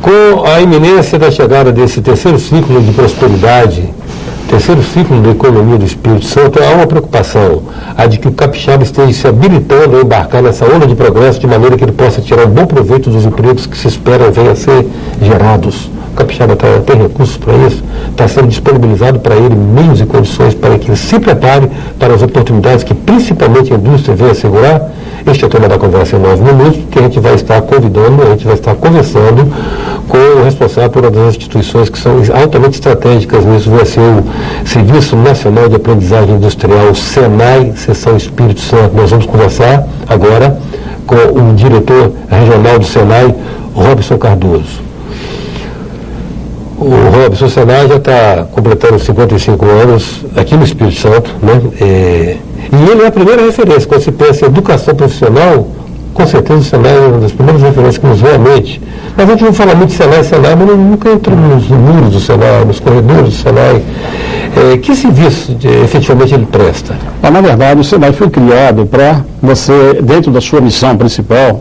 Com a iminência da chegada desse terceiro ciclo de prosperidade, terceiro ciclo da economia do Espírito Santo, há uma preocupação, a de que o capixaba esteja se habilitando a embarcar nessa onda de progresso de maneira que ele possa tirar um bom proveito dos empregos que se esperam venham a ser gerados. O capixaba tem recursos para isso, está sendo disponibilizado para ele meios e condições para que ele se prepare para as oportunidades que principalmente a indústria vem assegurar. Este é o tema da conversa em 9 minutos, que a gente vai estar convidando, a gente vai estar conversando com o responsável por uma das instituições que são altamente estratégicas nisso, vai ser o Serviço Nacional de Aprendizagem Industrial, o SENAI, Seção Espírito Santo. Nós vamos conversar agora com o diretor regional do SENAI, Robson Cardoso. O Robson, o SENAI já está completando 55 anos aqui no Espírito Santo, né? E ele é a primeira referência. Quando se pensa em educação profissional, com certeza o SENAI é uma das primeiras referências que nos vem à mente. Mas a gente não fala muito de SENAI, mas nunca entrou nos muros do SENAI, nos corredores do SENAI. Que serviço efetivamente ele presta? Na verdade, o SENAI foi criado para você, dentro da sua missão principal,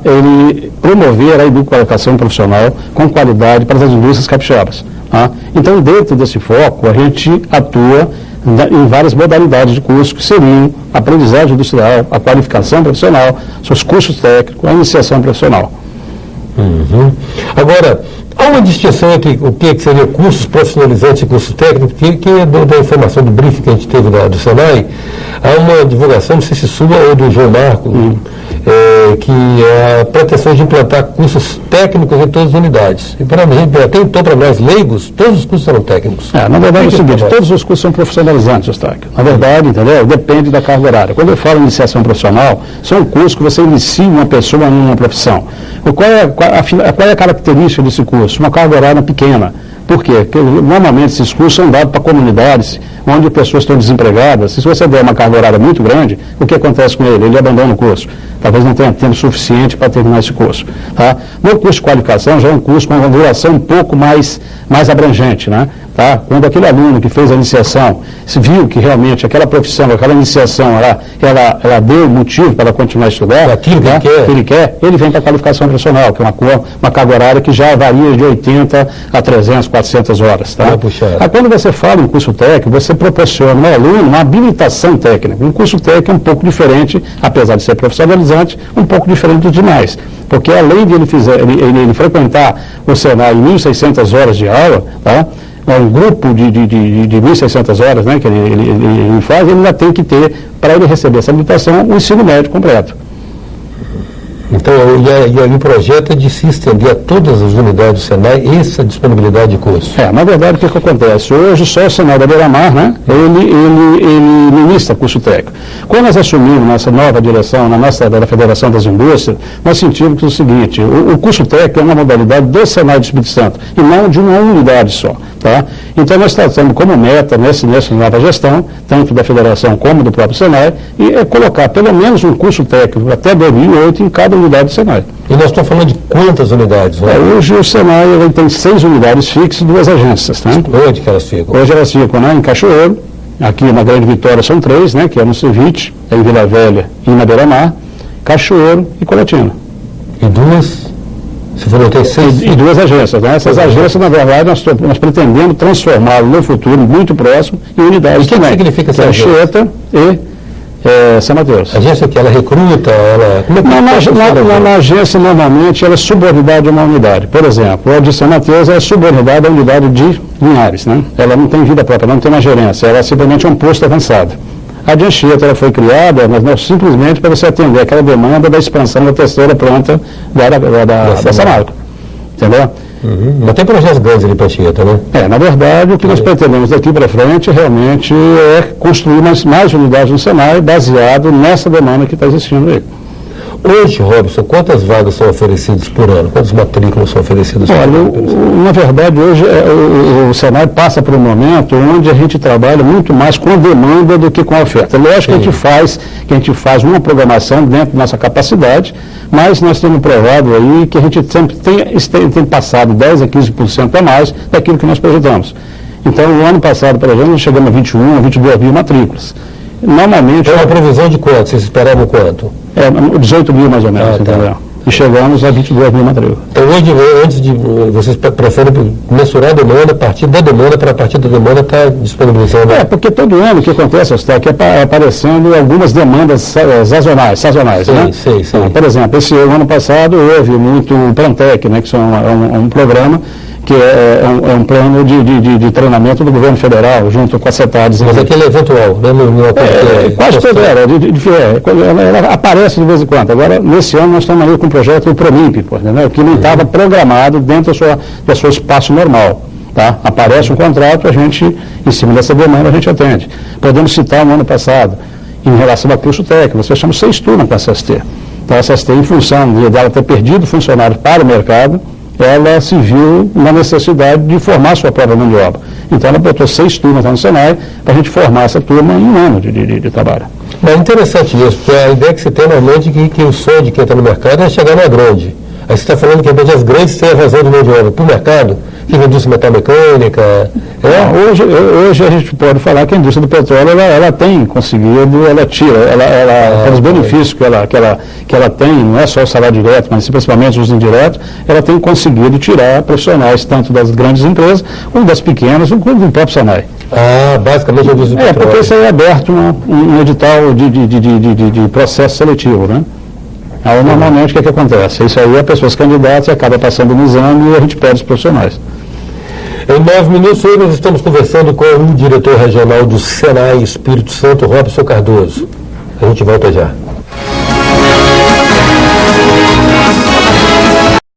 ele promover a educação profissional com qualidade para as indústrias capixabas. Tá? Então, dentro desse foco, a gente atua em várias modalidades de curso, que seriam a aprendizagem industrial, a qualificação profissional, seus cursos técnicos, a iniciação profissional. Uhum. Agora, há uma distinção entre o que seria cursos profissionalizantes e cursos técnicos, que é da informação do briefing que a gente teve do SENAI, há uma divulgação, não sei se sua ou do João Marco, que é a pretensão de implantar cursos técnicos em todas as unidades. E para até então, para nós leigos, todos os cursos serão técnicos. Na verdade é o seguinte, todos os cursos são profissionalizantes, Eustáquio. Na verdade, entendeu? Depende da carga horária. Quando eu falo em iniciação profissional, são cursos que você inicia uma pessoa em uma profissão. Qual é a característica desse curso? Uma carga horária pequena. Por quê? Porque normalmente esses cursos são dados para comunidades onde pessoas estão desempregadas. Se você der uma carga horária muito grande, o que acontece com ele? Ele abandona o curso. Talvez não tenha tempo suficiente para terminar esse curso. Tá? No curso de qualificação já é um curso com uma duração um pouco mais abrangente, né? Tá? Quando aquele aluno que fez a iniciação se viu que realmente aquela profissão, aquela iniciação, ela deu motivo para continuar a estudar, aquilo que ele quer, ele vem para a qualificação profissional, que é uma carga horária que já varia de 80 a 300, 400 horas. Tá? Aí, quando você fala em curso técnico, você proporciona ao aluno uma habilitação técnica. Um curso técnico é um pouco diferente, apesar de ser profissionalizante, um pouco diferente dos demais. Porque além de ele frequentar o SENAI em 1.600 horas de aula, tá? Um grupo de 1.600 horas, né, que ele faz, ele ainda tem que ter, para ele receber essa habilitação, o ensino médio completo. Então, e o projeto é de se estender a todas as unidades do SENAI essa disponibilidade de curso? Na verdade, o que acontece? Hoje, só o SENAI da Beira-Mar, né, ele ministra curso técnico. Quando nós assumimos nossa nova direção, da Federação das Indústrias, nós sentimos que é o seguinte, o curso técnico é uma modalidade do SENAI do Espírito Santo, e não de uma unidade só. Tá? Então, nós tratamos como meta, nessa nova gestão, tanto da Federação como do próprio SENAI, e colocar pelo menos um curso técnico até 2008 em cada unidade do SENAI. E nós estamos falando de quantas unidades? Né? Hoje o SENAI tem 6 unidades fixas e 2 agências. Né? Onde que elas ficam? Hoje elas ficam, né, em Cachoeiro, aqui na Grande Vitória são 3, né, que é no Ceviche, em Vila Velha e na Beira-Mar, Cachoeiro e Colatina. E 2? Você falou que tem 6? E 2 agências. Né? Essas agências, na verdade, nós pretendemos transformá-las no futuro, muito próximo, em unidades também. O que significa essa agência? Anchieta e São Mateus. A agência que ela recruta, Na agência, normalmente, ela é subordinada a uma unidade. Por exemplo, a de São Mateus é subordinada à unidade de Linhares. Né? Ela não tem vida própria, não tem uma gerência, ela simplesmente é um posto avançado. A de Anchieta ela foi criada simplesmente para você atender aquela demanda da expansão da terceira planta da Samarco. Entendeu? Uhum. Mas tem projetos grandes ali para Anchieta, né? Na verdade, o que nós pretendemos daqui para frente realmente é construir mais unidades no SENAI baseado nessa demanda que está existindo aí. Hoje, Robson, quantas vagas são oferecidas por ano? Quantas matrículas são oferecidas por ano? Na verdade, hoje o SENAI passa por um momento onde a gente trabalha muito mais com a demanda do que com a oferta. Lógico que a gente faz uma programação dentro da nossa capacidade, mas nós temos provado aí que a gente sempre tem passado 10% a 15% a mais daquilo que nós projetamos. Então, o ano passado, por exemplo, nós chegamos a 21, a 22 mil matrículas. Normalmente... É uma previsão de quanto? Vocês esperavam quanto? 18 mil mais ou menos, entendeu? e chegamos a 22 mil matrículas. Então, hoje, antes de vocês preferem mensurar a demanda, a partir da demanda, para a partir da demanda estar disponibilizando? Porque todo ano o que acontece está aqui aparecendo algumas demandas sazonais, né? Sim. Então, por exemplo, esse ano passado houve muito Plantec, né, que é um programa que é um plano de treinamento do governo federal, junto com a CETADES. Mas aquele é eventual, né? Quase todo era. Ela aparece de vez em quando. Agora, nesse ano, nós estamos aí com o projeto do Promimp, né, que não estava programado dentro do seu espaço normal. Tá? Aparece um contrato, a gente, em cima dessa demanda, a gente atende. Podemos citar no ano passado, em relação ao curso técnico, nós fechamos 6 turmas com a SST. Então, a SST, em função dela ter perdido funcionários para o mercado, ela se viu na necessidade de formar sua própria mão de obra. Então, ela botou 6 turmas lá no Senai para a gente formar essa turma em 1 ano de trabalho. Mas é interessante isso, porque a ideia que você tem normalmente é que o sonho de quem está no mercado é chegar na grande. Aí você está falando que, de repente, as grandes têm a razão de mão de obra para o mercado, que a indústria metalmecânica... Hoje a gente pode falar que a indústria do petróleo ela tem conseguido, ela tira, pelos benefícios que ela tem, não é só o salário direto, mas principalmente os indiretos, ela tem conseguido tirar profissionais tanto das grandes empresas como das pequenas, como do próprio Senai. Basicamente a indústria do petróleo. Porque isso aí é aberto um edital de processo seletivo, né? Aí, normalmente, o que acontece? Isso aí a pessoa se candidata e acaba passando no exame e a gente pede os profissionais. Em 9 minutos, hoje nós estamos conversando com o diretor regional do Senai Espírito Santo, Robson Cardoso. A gente volta já.